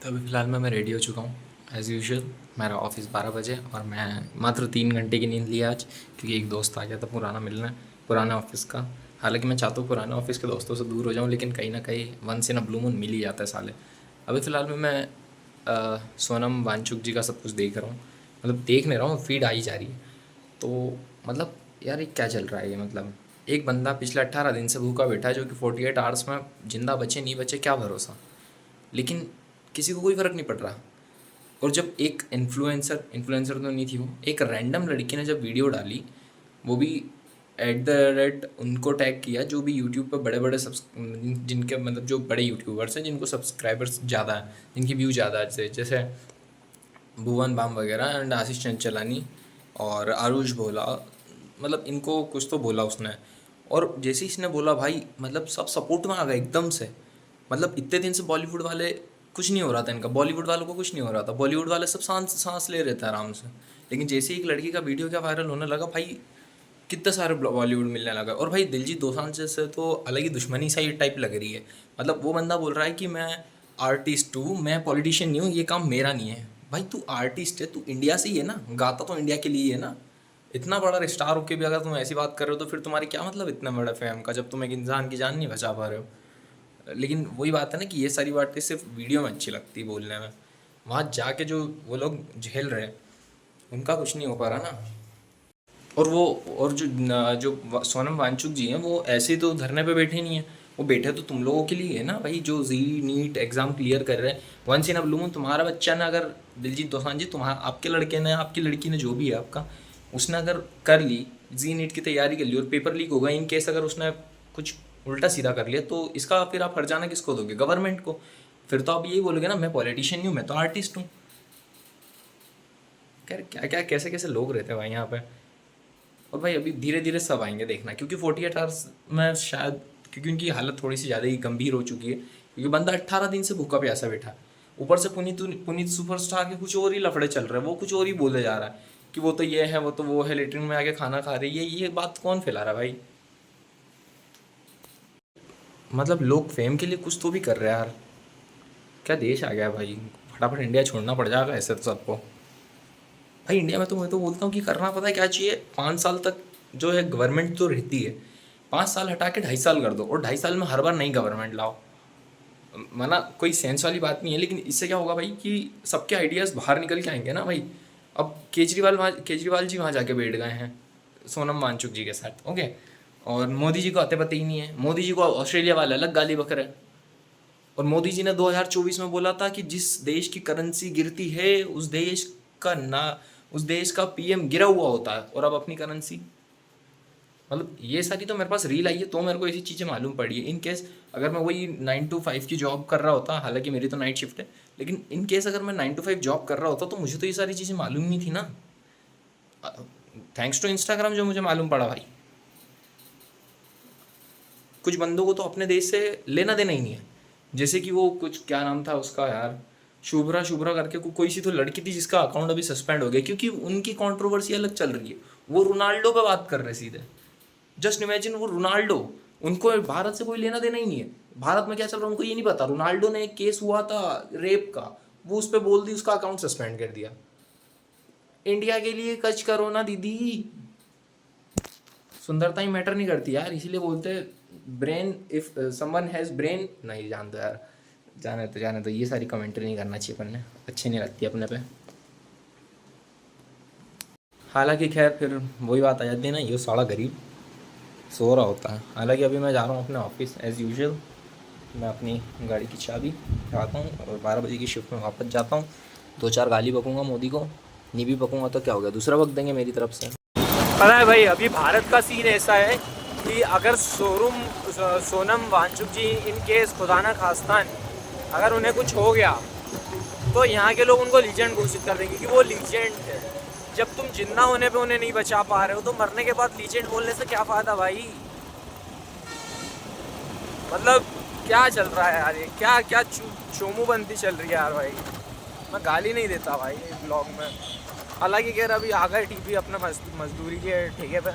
तो अभी फ़िलहाल मैं रेडी हो चुका हूँ एज़ यूजुअल। मेरा ऑफिस 12 बजे और मैं मात्र 3 घंटे की नींद लिया आज, क्योंकि एक दोस्त आ गया था पुराना मिलना, पुराने ऑफिस का। हालांकि मैं चाहता हूँ पुराने ऑफिस के दोस्तों से दूर हो जाऊँ, लेकिन कहीं ना कहीं once in a blue moon मिल ही जाता है साले। अभी फ़िलहाल में मैं सोनम वांगचुक जी का सब कुछ देख रहा हूँ, मतलब देख नहीं रहा हूँ, फीड आई जा रही है। तो मतलब यार ये क्या चल रहा है, ये मतलब एक बंदा पिछले 18 दिन से भूखा बैठा है, जो कि 48 आवर्स में जिंदा बचे नहीं बचे क्या भरोसा, लेकिन किसी को कोई फ़र्क नहीं पड़ रहा। और जब एक इन्फ्लुएंसर तो नहीं थी वो, एक रैंडम लड़की ने जब वीडियो डाली, वो भी एट द रेट उनको टैग किया जो भी यूट्यूब पर बड़े बड़े सब्स जिनके मतलब जो बड़े यूट्यूबर्स हैं, जिनको सब्सक्राइबर्स ज़्यादा हैं, जिनकी व्यू ज़्यादा है, जैसे भुवन बाम वगैरह एंड आशीष चंचलानी और आरुष भोला, मतलब इनको कुछ तो बोला उसने। और जैसे ही इसने बोला भाई, मतलब सब सपोर्ट में आ गए एकदम से। मतलब इतने दिन से बॉलीवुड वाले कुछ नहीं हो रहा था इनका, बॉलीवुड वालों को कुछ नहीं हो रहा था, बॉलीवुड वाले सब सांस सांस ले रहे थे आराम से। लेकिन जैसे ही एक लड़की का वीडियो क्या वायरल होने लगा भाई, कितने सारे बॉलीवुड मिलने लगा। और भाई दिलजीत दोसांझ से तो अलग ही दुश्मनी सा ही टाइप लग रही है। मतलब वो बंदा बोल रहा है कि मैं आर्टिस्ट हूँ, मैं पॉलिटिशियन नहीं हूँ, ये काम मेरा नहीं है। भाई तू आर्टिस्ट है, तू इंडिया से ही है ना, गाता तो इंडिया के लिए ही है ना। इतना बड़ा स्टार होके भी अगर तुम ऐसी बात कर रहे हो तो फिर तुम्हारी क्या मतलब इतना बड़ा फेम का, जब तुम एक इंसान की जान नहीं बचा पा रहे हो। लेकिन वही बात है ना कि ये सारी बातें सिर्फ वीडियो में अच्छी लगती है बोलने में, वहाँ जाके जो वो लोग झेल रहे हैं उनका कुछ नहीं हो पा रहा ना। और वो और जो सोनम वांगचुक जी हैं, वो ऐसे ही तो धरने पे बैठे नहीं हैं, वो बैठे तो तुम लोगों के लिए है ना भाई, जो जी नीट एग्ज़ाम क्लियर कर रहे हैं। Once in a blue moon तुम्हारा बच्चा ने अगर, दिलजीत दोसांझ जी, तुम्हारा आपके लड़के ने, आपकी लड़की ने, जो भी है आपका, उसने अगर कर ली, जी नीट की तैयारी कर ली और पेपर लीक हो गया, इन केस अगर उसने कुछ उल्टा सीधा कर लिया, तो इसका फिर आप हर्जाना किसको दोगे? गवर्नमेंट को। फिर तो आप यही बोलोगे ना, मैं पॉलिटिशियन नहीं हूँ, मैं तो आर्टिस्ट हूँ। क्या क्या क्या कैसे कैसे लोग रहते हैं भाई यहाँ पे। और भाई अभी धीरे धीरे सब आएंगे देखना, क्योंकि 48 आवर्स में शायद, क्योंकि उनकी हालत थोड़ी सी ज़्यादा ही गंभीर हो चुकी है, क्योंकि बंदा 18 दिन से भूखा प्यासा बैठा है। ऊपर से पुनीत पुनीत सुपरस्टार के कुछ और ही लफड़े चल रहे हैं, वो कुछ और ही बोले जा रहा है कि वो तो ये है, वो तो वो है, लेटरिन में आके खाना खा रही है। ये बात कौन फैला रहा है भाई? मतलब लोग फेम के लिए कुछ तो भी कर रहे हैं यार। क्या देश आ गया भाई, फटाफट इंडिया छोड़ना पड़ जाएगा ऐसे तो सबको। भाई इंडिया में तो मैं तो बोलता हूँ कि करना पता है क्या चाहिए, 5 साल तक जो है गवर्नमेंट तो रहती है, 5 साल हटा के 2.5 साल कर दो, और 2.5 साल में हर बार नई गवर्नमेंट लाओ। माना कोई सेंस वाली बात नहीं है, लेकिन इससे क्या होगा भाई कि सबके आइडियाज़ बाहर निकल के आएंगे ना भाई। अब केजरीवाल जी वहाँ जाके बैठ गए हैं सोनम वांगचुक जी के साथ, ओके। और मोदी जी को आते पता ही नहीं है, मोदी जी को ऑस्ट्रेलिया वाले अलग गाली बक रहे हैं। और मोदी जी ने 2024 में बोला था कि जिस देश की करेंसी गिरती है, का ना उस देश का पीएम गिरा हुआ होता है, और अब अपनी करेंसी, मतलब ये सारी तो मेरे पास रील आई है तो मेरे को ऐसी चीज़ें मालूम पड़ी है। इन केस अगर मैं वही 9 to 5 की जॉब कर रहा होता, हालांकि मेरी तो नाइट शिफ्ट है, लेकिन इन केस अगर मैं 9 to 5 जॉब कर रहा होता तो मुझे तो ये सारी चीज़ें मालूम नहीं थी ना। थैंक्स टू इंस्टाग्राम जो मुझे मालूम पड़ा भाई। कुछ बंदों को तो अपने देश से लेना देना ही नहीं है। जैसे कि वो कुछ, क्या नाम था उसका यार, शुभ्रा शुभ्रा करके कोई सी तो लड़की थी जिसका अकाउंट अभी सस्पेंड हो गया, क्योंकि उनकी कंट्रोवर्सी अलग चल रही है। वो रोनाल्डो पे बात कर रहे सीधे। जस्ट इमेजिन, वो रोनाल्डो, उनको भारत से कोई लेना देना ही नहीं है। भारत में क्या चल रहा है उनको ये नहीं पता। रोनाल्डो ने एक केस हुआ था रेप का, वो उस पर बोल दी, उसका अकाउंट सस्पेंड कर दिया। इंडिया के लिए कच करो ना दीदी। सुंदरता ही मैटर नहीं करती यार, इसीलिए बोलते हैं brain, if someone has brain, नहीं जानते यार। जाने तो ये सारी कमेंट्री नहीं करना चाहिए अपन ने, अच्छी नहीं लगती अपने पे। हालांकि खैर फिर वही बात आ जाती है ना, ये साला गरीब सो रहा होता है। हालांकि अभी मैं जा रहा हूँ अपने ऑफिस एज़ यूजुअल। मैं अपनी गाड़ी की चाबी लगाता हूँ और 12 बजे की शिफ्ट में वापस जाता हूँ। 2-4 गाली बकूँगा मोदी को, नहीं भी बकूँगा तो क्या हो गया, दूसरा बक देंगे मेरी तरफ से। पता है भाई, अभी भारत का सीन ऐसा है कि अगर सोनम वांगचुक जी इन केस खुदा ना खास्तान अगर उन्हें कुछ हो गया, तो यहाँ के लोग उनको लीजेंड घोषित कर देंगे कि वो लीजेंड है। जब तुम जिंदा होने पे उन्हें नहीं बचा पा रहे हो, तो मरने के बाद लीजेंड बोलने से क्या फ़ायदा भाई? मतलब क्या चल रहा है यार, ये क्या क्या चोमू बनती चल रही है यार भाई। मैं गाली नहीं देता भाई ब्लॉग में, हालांकि कह रहा अभी आ गए टीपी अपने मजदूरी के ठेके पे।